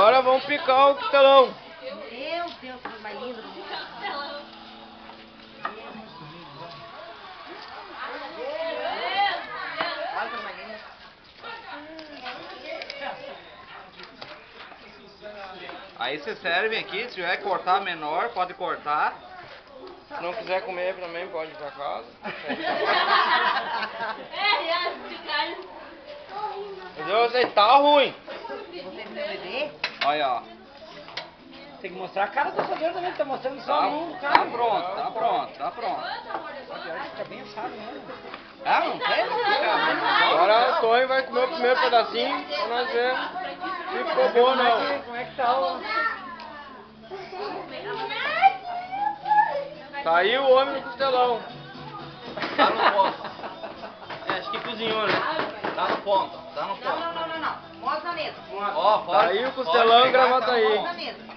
Agora vamos picar o costelão. Meu Deus, coisa mais linda. Olha que mais linda. Aí você serve aqui, se tiver que cortar menor, pode cortar. Se não quiser comer também pode ir pra casa. Entendeu? Você tá ruim. Você meu bebê? Olha, ó. Tem que mostrar a cara do assadeiro também, tá mostrando só um, Tá cara. pronto, tá pronto, tá pronto. Fica bem assado mesmo. Ah, não tem? Agora o Tonho vai comer o primeiro pedacinho pra nós ver se ficou bom ou não. Como é que tá o... Tá aí o homem do costelão. Tá no ponto. Acho que cozinhou, né? Tá no ponto, tá no ponto. Não. Mostra na mesa. Ó, Tá aí o costelão e gravata aí. Mostra na mesa.